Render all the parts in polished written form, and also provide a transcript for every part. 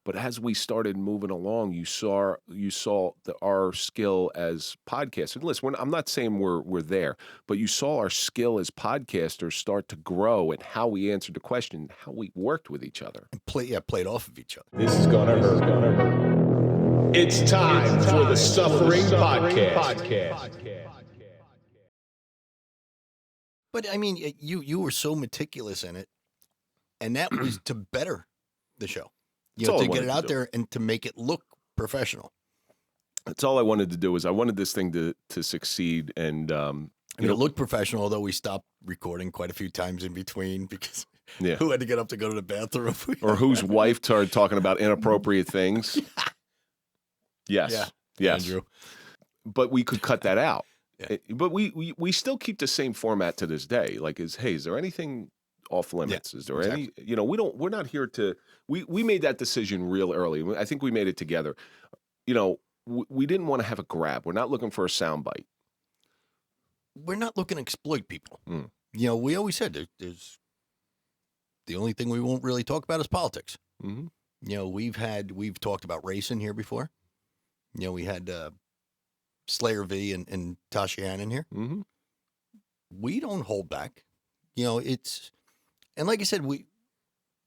But as we started moving along, you saw our skill as podcasters. Listen, I'm not saying we're there, but you saw our skill as podcasters start to grow and how we answered the question, how we worked with each other. And played off of each other. This is gonna hurt. It's time for the Suffering Podcast. But I mean, you were so meticulous in it, and that was to better the show. To get it out there and to make it look professional. That's all I wanted to do. I wanted this thing to succeed, and it looked professional. Although we stopped recording quite a few times in between because who had to get up to go to the bathroom, or whose wife started talking about inappropriate things. Yes, Andrew. But we could cut that out. Yeah. But we still keep the same format to this day. Like, is there anything off limits? Is there any, we're not here to, we made that decision real early. I think we made it together. We didn't want to have a grab. We're not looking for a soundbite. We're not looking to exploit people. We always said there's the only thing we won't really talk about is politics. Mm-hmm. We've talked about race in here before. We had Slayer V and Tasha Ann in here. Mm-hmm. We don't hold back. And like I said, we're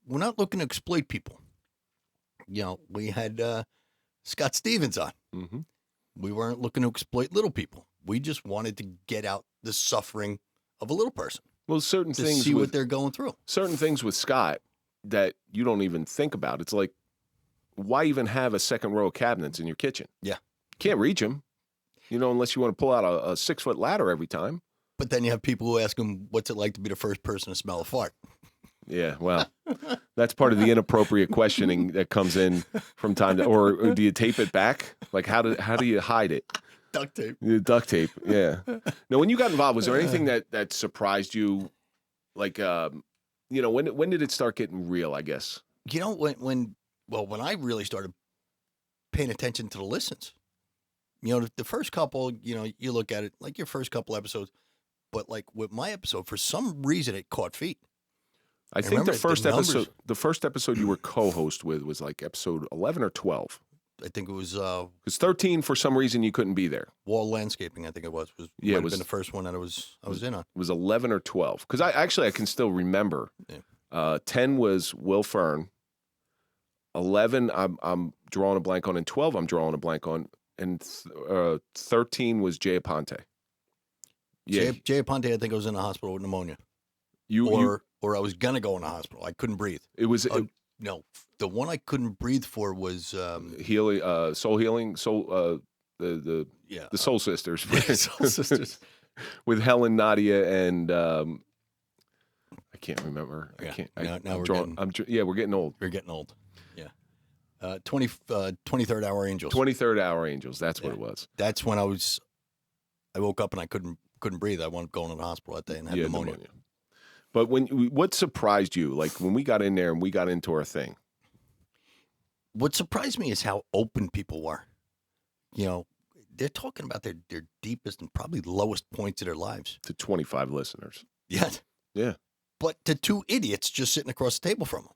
not looking to exploit people. We had Scott Stevens on. Mm-hmm. We weren't looking to exploit little people. We just wanted to get out the suffering of a little person. Well, certain to things see what they're going through. Certain things with Scott that you don't even think about. It's like, why even have a second row of cabinets in your kitchen? Yeah. Can't reach them, unless you want to pull out a 6-foot ladder every time. But then you have people who ask him, what's it like to be the first person to smell a fart? Yeah, well, that's part of the inappropriate questioning that comes in from time to, or do you tape it back? Like, how do you hide it? Duct tape. Duct tape, yeah. Now, when you got involved, was there anything that surprised you? Like, when did it start getting real, I guess? When I really started paying attention to the listens. The first couple, you look at it like your first couple episodes, but like with my episode, for some reason it caught feet. I think the first episode you were co-host with was like episode 11 or 12. I think it was because 13 for some reason you couldn't be there. Wall Landscaping, I think it was. Might have been the first one that I was in on. It was 11 or 12 because I can still remember. Yeah. 10 was Will Fern. 11 I'm drawing a blank on, and 12 I'm drawing a blank on, and 13 was Jay Aponte. Yeah, Jay Aponte, I think I was in the hospital with pneumonia. Or I was gonna go in the hospital. I couldn't breathe. It was no. The one I couldn't breathe for was healing, soul healing, the Soul Sisters, Soul Sisters, with Helen, Nadia, and I can't remember. Yeah. I can't. Now we're getting old. We're getting old. Yeah. 23rd Hour Angels. 23rd Hour Angels. That's what it was. That's when I woke up and I couldn't breathe. I wanted going to the hospital that day and had pneumonia. But what surprised you, like when we got in there and we got into our thing? What surprised me is how open people were. They're talking about their deepest and probably lowest points of their lives. To 25 listeners. Yeah. Yeah. But to two idiots just sitting across the table from them.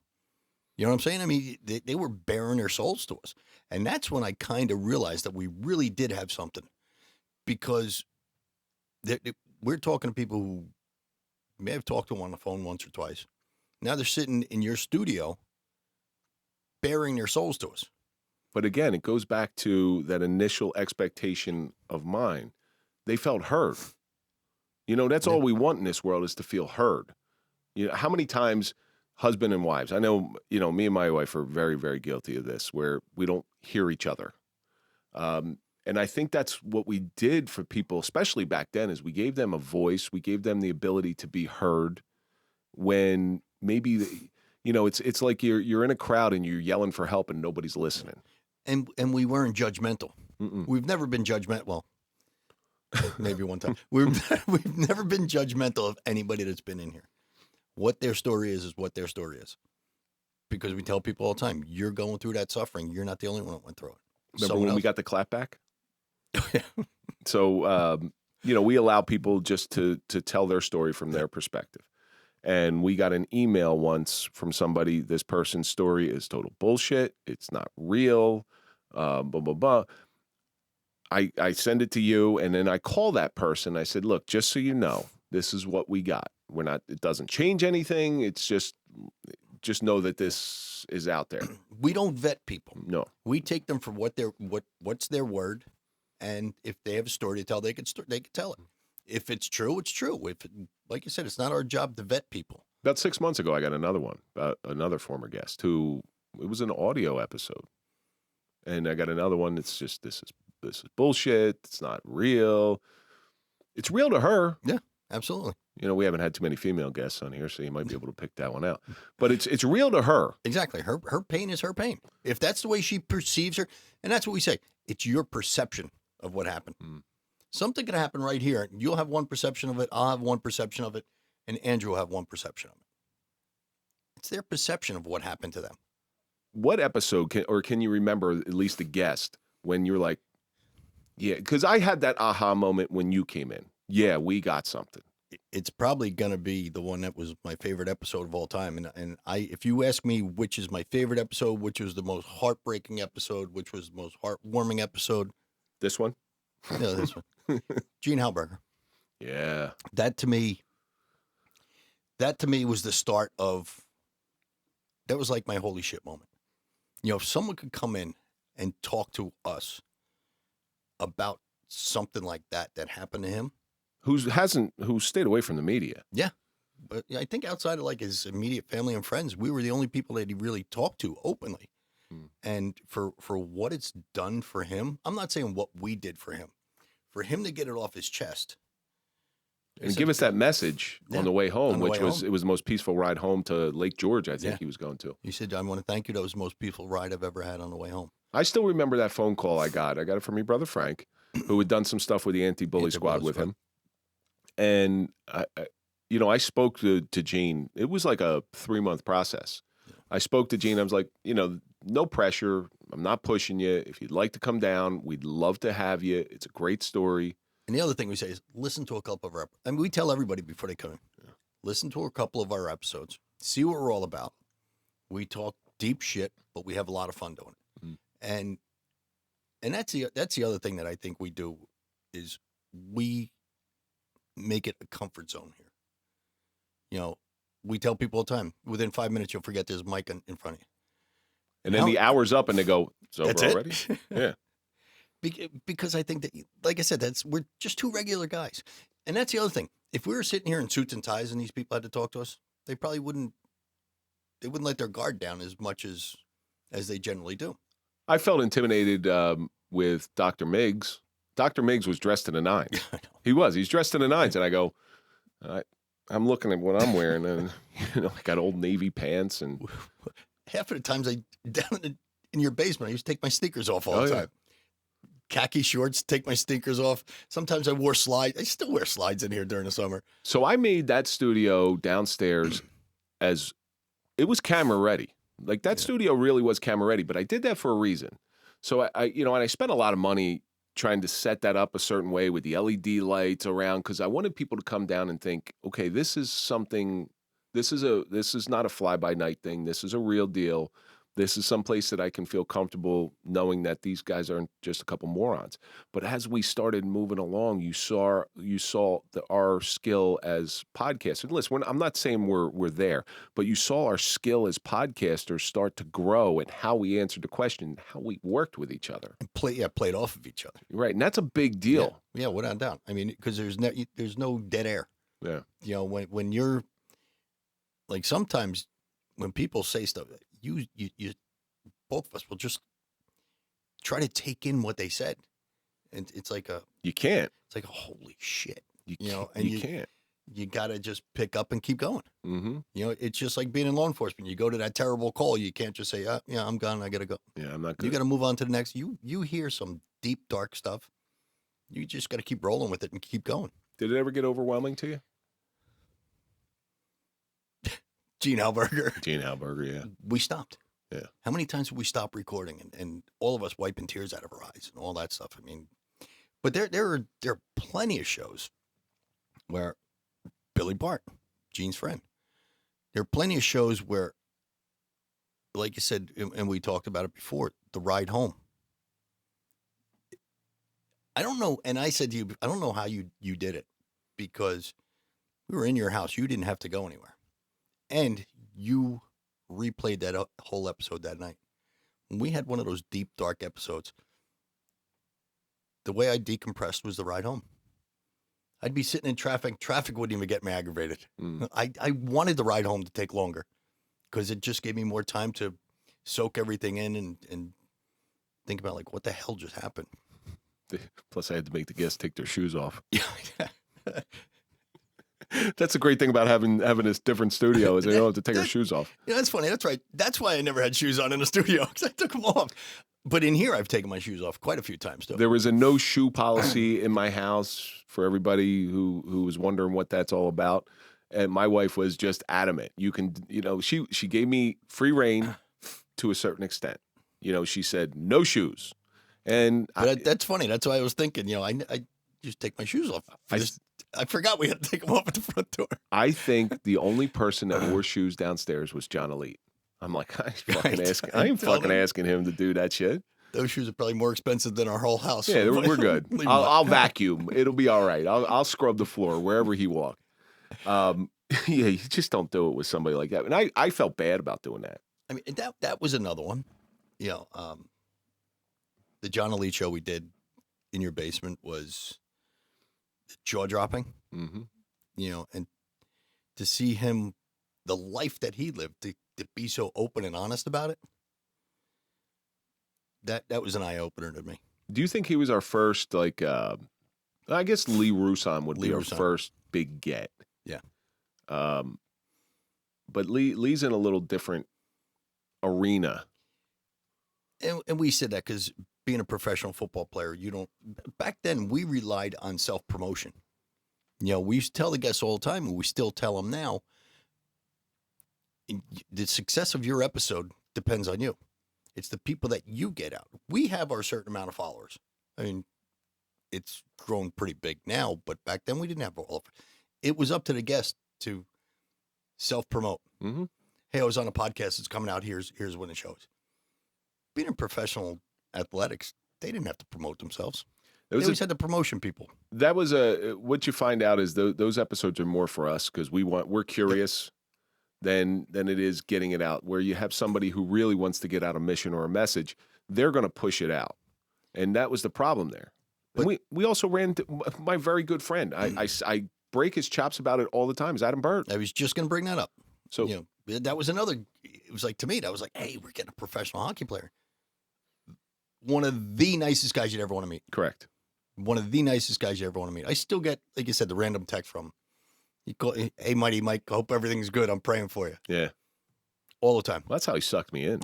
You know what I'm saying? I mean, they were bearing their souls to us. And that's when I kind of realized that we really did have something. Because we're talking to people who may have talked to them on the phone once or twice. Now they're sitting in your studio bearing their souls to us. But again, it goes back to that initial expectation of mine. They felt heard. That's all we want in this world is to feel heard. How many times husband and wives, I know, me and my wife are very, very guilty of this, where we don't hear each other. And I think that's what we did for people, especially back then, is we gave them a voice. We gave them the ability to be heard when maybe, it's like you're in a crowd and you're yelling for help and nobody's listening. And we weren't judgmental. Mm-mm. We've never been judgmental. Well, maybe one time. We've never been judgmental of anybody that's been in here. What their story is what their story is. Because we tell people all the time, you're going through that suffering. You're not the only one that went through it. Remember when we got the clap back? Yeah. So, we allow people just to tell their story from their perspective. And we got an email once from somebody. This person's story is total bullshit. It's not real. Blah blah blah. I send it to you, and then I call that person. I said, look, just so you know, this is what we got. We're not. It doesn't change anything. It's just know that this is out there. We don't vet people. No, we take them for what's their word, and if they have a story to tell, they can tell it. If it's true, it's true. Like you said, it's not our job to vet people. About 6 months ago, I got another one, another former guest who it was an audio episode, and I got another one that's just this is bullshit. It's not real. It's real to her. Yeah, absolutely. We haven't had too many female guests on here, so you might be able to pick that one out. But it's real to her. Exactly. Her pain is her pain. If that's the way she perceives her, and that's what we say, it's your perception of what happened. Something could happen right here. You'll have one perception of it. I'll have one perception of it. And Andrew will have one perception of it. It's their perception of what happened to them. What episode can you remember at least a guest when you're like, yeah, because I had that aha moment when you came in. Yeah, we got something. It's probably going to be the one that was my favorite episode of all time. And if you ask me which is my favorite episode, which was the most heartbreaking episode, which was the most heartwarming episode. This one? Yeah, this one. Gene Halberger. Yeah. That to me was the start of, that was like my holy shit moment. If someone could come in and talk to us about something like that happened to him. Who stayed away from the media. Yeah. But I think outside of like his immediate family and friends, we were the only people that he really talked to openly. And for what it's done for him, I'm not saying what we did for him to get it off his chest. And give us that message on the way home, it was the most peaceful ride home to Lake George, I think he was going to. He said, I want to thank you. That was the most peaceful ride I've ever had on the way home. I still remember that phone call I got. I got it from your brother, Frank, who had done some stuff with the anti-bully squad with him. And, I spoke to Gene. It was like a 3-month process. Yeah. I spoke to Gene. I was like, no pressure. I'm not pushing you. If you'd like to come down, we'd love to have you. It's a great story. And the other thing we say is listen to a couple of our, we tell everybody before they come in, listen to a couple of our episodes, see what we're all about. We talk deep shit, but we have a lot of fun doing it. And that's the other thing that I think we do is we make it a comfort zone here. We tell people all the time, within 5 minutes, you'll forget there's a mic in front of you. And then the hour's up and they go, it's over already? Yeah. Because I think that, like I said, we're just two regular guys. And that's the other thing. If we were sitting here in suits and ties and these people had to talk to us, they probably wouldn't let their guard down as much as they generally do. I felt intimidated with Dr. Miggs. Dr. Miggs was dressed in a nines. He was. He's dressed in a nines. And I go, I'm looking at what I'm wearing, and I got old Navy pants. And half of the times down in your basement, I used to take my sneakers off all the time. Khaki shorts, take my sneakers off. Sometimes I wore slides. I still wear slides in here during the summer. So I made that studio downstairs as it was camera ready. Like that studio really was camera ready, but I did that for a reason. So and I spent a lot of money trying to set that up a certain way with the LED lights around, because I wanted people to come down and think, okay, this is something. This is not a fly-by-night thing. This is a real deal. This is someplace that I can feel comfortable knowing that these guys aren't just a couple morons. But as we started moving along, you saw our skill as podcasters. Listen, I'm not saying we're there, but you saw our skill as podcasters start to grow and how we answered the question, how we worked with each other, and played off of each other. Right, and that's a big deal. Yeah, without doubt. I mean, because there's no dead air. Yeah, when you're like, sometimes when people say stuff, you both of us will just try to take in what they said, and it's like you can't. It's like holy shit, you can't. You gotta just pick up and keep going. Mm-hmm. It's just like being in law enforcement. You go to that terrible call, you can't just say, yeah, I'm gone, I gotta go. Yeah, I'm not good. You gotta move on to the next. You hear some deep dark stuff, you just gotta keep rolling with it and keep going. Did it ever get overwhelming to you? Gene Halberger, yeah. We stopped. Yeah. How many times did we stop recording and all of us wiping tears out of our eyes and all that stuff? I mean, but there are plenty of shows where Billy Bart, Gene's friend, There are plenty of shows where, like you said, and we talked about it before, the ride home. I don't know, and I said to you, I don't know how you did it, because we were in your house. You didn't have to go anywhere. And you replayed that whole episode that night. When we had one of those deep, dark episodes, the way I decompressed was the ride home. I'd be sitting in traffic. Traffic wouldn't even get me aggravated. I wanted the ride home to take longer because it just gave me more time to soak everything in and think about, like, what the hell just happened. Plus, I had to make the guests take their shoes off. Yeah. That's a great thing about having this different studio is they don't have to take their shoes off. Yeah, that's funny. That's right. That's why I never had shoes on in the studio, because I took them off. But in here, I've taken my shoes off quite a few times, though. There was a no shoe policy in my house for everybody who was wondering what that's all about. And my wife was just adamant. You can, she gave me free reign to a certain extent. She said no shoes. And that's funny. That's why I was thinking, I just take my shoes off. I forgot we had to take them off at the front door. I think the only person that wore shoes downstairs was John Elite. I'm like, I ain't fucking asking him to do that shit. Those shoes are probably more expensive than our whole house. Yeah, we're good. I'll vacuum. It'll be all right. I'll scrub the floor wherever he walked. Yeah, you just don't do it with somebody like that. And I felt bad about doing that. I mean, that was another one. The John Elite show we did in your basement was jaw-dropping. Mm-hmm. And to see him, the life that he lived, to be so open and honest about it, that was an eye-opener to me. Do you think he was our first, I guess Lee Rusan would be our first big get. Yeah. But Lee's in a little different arena. And we said that because being a professional football player, back then we relied on self-promotion. We used to tell the guests all the time, and we still tell them now, the success of your episode depends on you. It's the people that you get out. We have our certain amount of followers. I mean, it's grown pretty big now, but back then we didn't have all of it. It was up to the guest to self-promote. Mm-hmm. Hey, I was on a podcast. It's coming out. Here's when it shows. Being in professional athletics, they didn't have to promote themselves. They always had the promotion people. That was what you find out is those episodes are more for us because we're curious than it is getting it out. Where you have somebody who really wants to get out a mission or a message, they're going to push it out, and that was the problem there. But we also ran into my very good friend. I break his chops about it all the time. Is Adam Bird? I was just going to bring that up. So that was another. It was like, to me, that was like, hey, we're getting a professional hockey player. One of the nicest guys you'd ever want to meet. Correct. One of the nicest guys you ever want to meet. I still get, like you said, the random text from him. He call, hey, Mighty Mike, hope everything's good. I'm praying for you. Yeah. All the time. Well, that's how he sucked me in.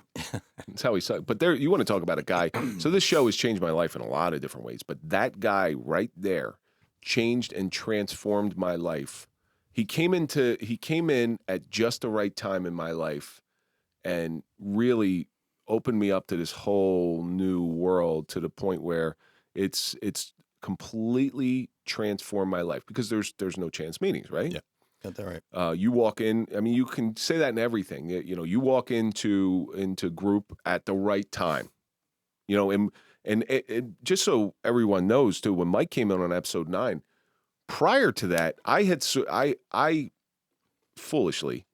That's how he sucked. But you want to talk about a guy. So this show has changed my life in a lot of different ways. But that guy right there changed and transformed my life. He came in at just the right time in my life and really opened me up to this whole new world to the point where it's completely transformed my life because there's no chance meetings, right? Yeah, got that right. You walk in. I mean, you can say that in everything. You walk into group at the right time. And just so everyone knows too, when Mike came in on episode 9, prior to that, I foolishly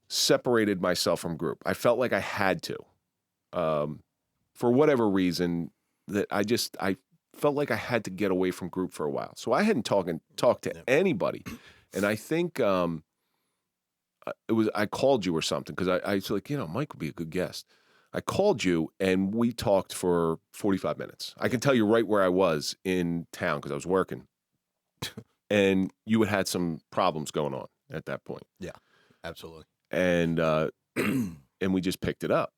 separated myself from group. I felt like I had to, for whatever reason, that I felt like I had to get away from group for a while. So I hadn't talked to anybody. And I think I called you or something because I was like, Mike would be a good guest. I called you and we talked for 45 minutes. I can tell you right where I was in town because I was working. And you had some problems going on at that point. Yeah, absolutely. And and we just picked it up.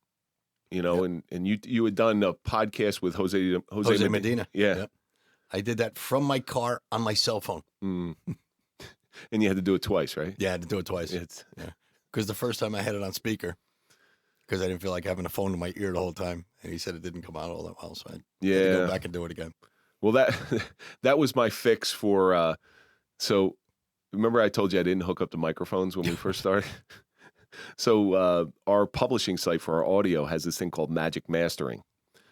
And you had done a podcast with Jose Medina. Yeah. Yep. I did that from my car on my cell phone. Mm. And you had to do it twice, right? Yeah, I had to do it twice. Yeah. Because the first time I had it on speaker because I didn't feel like having a phone to my ear the whole time. And he said it didn't come out all that well. So I had to go back and do it again. Well, that was my fix for so remember I told you I didn't hook up the microphones when we first started? So our publishing site for our audio has this thing called Magic Mastering,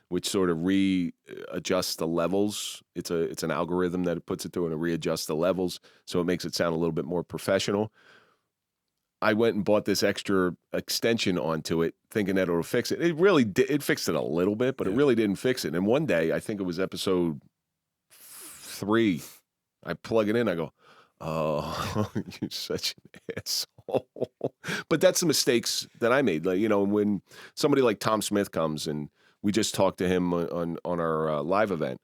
which sort of readjusts the levels. It's an algorithm that it puts it through and it readjusts the levels, so it makes it sound a little bit more professional. I went and bought this extra extension onto it, thinking that it'll fix it. It really did. It fixed it a little bit, but it really didn't fix it. And one day, I think it was episode 3, I plug it in. I go, "Oh, you're such an asshole." But that's the mistakes that I made. Like, when somebody like Tom Smith comes and we just talked to him on our live event,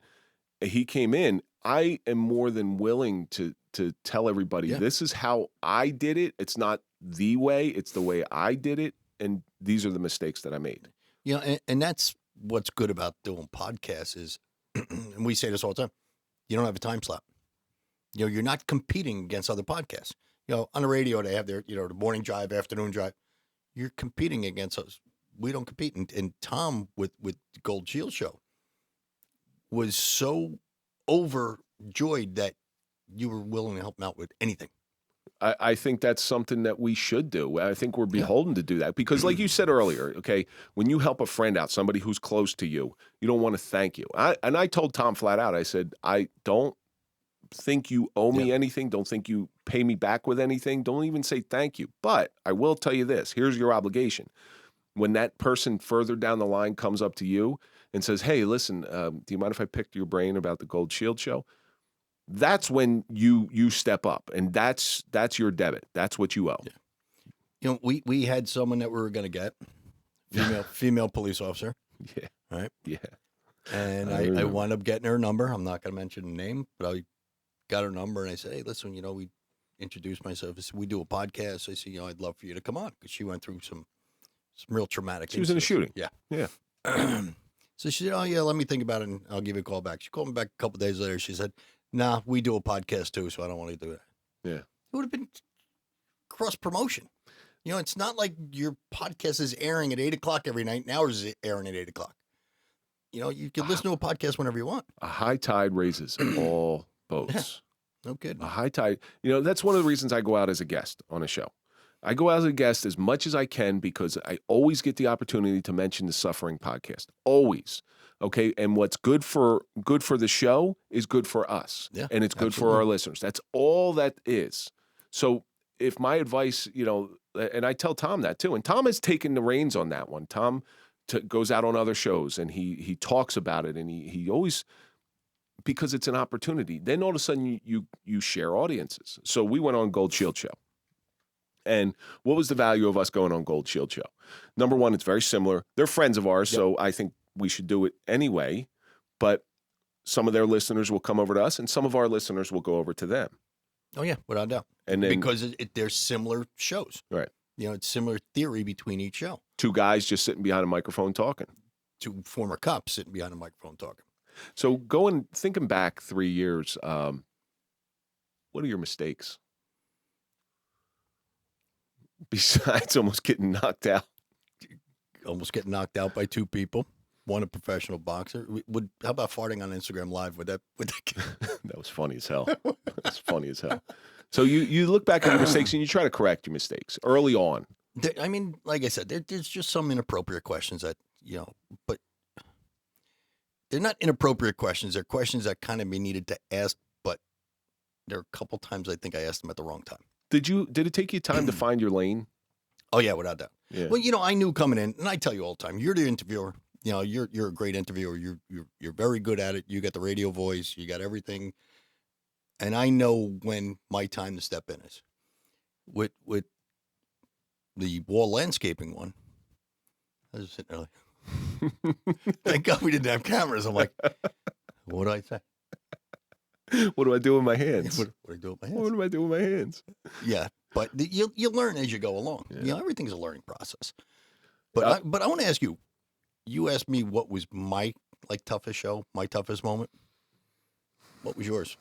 he came in. I am more than willing to tell everybody, this is how I did it. It's not the way, it's the way I did it. And these are the mistakes that I made. And that's what's good about doing podcasts is, and we say this all the time, you don't have a time slot. You're not competing against other podcasts. On the radio, they have their, the morning drive, afternoon drive. You're competing against us. We don't compete. And Tom with the Gold Shield show was so overjoyed that you were willing to help him out with anything. I think that's something that we should do. I think we're beholden to do that because, like you said earlier, okay, when you help a friend out, somebody who's close to you, you don't want to thank you. And I told Tom flat out, I said, I don't think you owe me anything. Don't think you pay me back with anything. Don't even say thank you. But I will tell you this. Here's your obligation. When that person further down the line comes up to you and says, hey, listen, do you mind if I picked your brain about the Gold Shield show? That's when you step up, and that's your debit. That's what you owe. Yeah. We had someone that we were going to get, female police officer. Yeah. Right? Yeah. And I wound up getting her number. I'm not going to mention the name, but I got her number, and I said, hey, listen, we introduced myself. I said, we do a podcast. I said, I'd love for you to come on because she went through some real traumatic She was in a shooting. Yeah. Yeah. So she said, oh, yeah, let me think about it, and I'll give you a call back. She called me back a couple days later. She said, nah, we do a podcast too, so I don't want to do that. Yeah. It would have been cross-promotion. It's not like your podcast is airing at 8 o'clock every night. Now it's airing at 8 o'clock. You can listen to a podcast whenever you want. A high tide raises all boats. Yeah. No kidding. A high tide. That's one of the reasons I go out as a guest on a show. I go out as a guest as much as I can because I always get the opportunity to mention the Suffering podcast. Always. Okay. And what's good for the show is good for us. Yeah, and it's good for our listeners. That's all that is. So if my advice, and I tell Tom that too, and Tom has taken the reins on that one. Tom goes out on other shows and he talks about it, and he always, because it's an opportunity. Then all of a sudden you share audiences. So we went on Gold Shield show. And what was the value of us going on Gold Shield show? Number one, it's very similar. They're friends of ours, so I think we should do it anyway. But some of their listeners will come over to us, and some of our listeners will go over to them. Oh, yeah, without doubt. And then, because they're similar shows. Right. It's similar theory between each show. Two guys just sitting behind a microphone talking. Two former cops sitting behind a microphone talking. So thinking back 3 years, what are your mistakes? Besides almost getting knocked out. Almost getting knocked out by 2 people. One a professional boxer. How about farting on Instagram Live? Would that That was funny as hell. That's funny as hell. So you look back at your mistakes and you try to correct your mistakes early on. I mean, like I said, there's just some inappropriate questions that, but they're not inappropriate questions. They're questions that kind of be needed to ask, but there are a couple times I think I asked them at the wrong time. Did it take you time to find your lane? Oh yeah, without doubt. Yeah. Well, I knew coming in, and I tell you all the time, you're the interviewer. You're a great interviewer. You're very good at it. You got the radio voice. You got everything. And I know when my time to step in is. With the wall landscaping one, I was sitting there like, thank God we didn't have cameras. I'm like, what do I say? What do I do with my hands? What do I do with my hands? What do I do with my hands? Yeah, but you learn as you go along. Yeah. Everything's a learning process. But I want to ask you. You asked me what was my toughest show, my toughest moment. What was yours?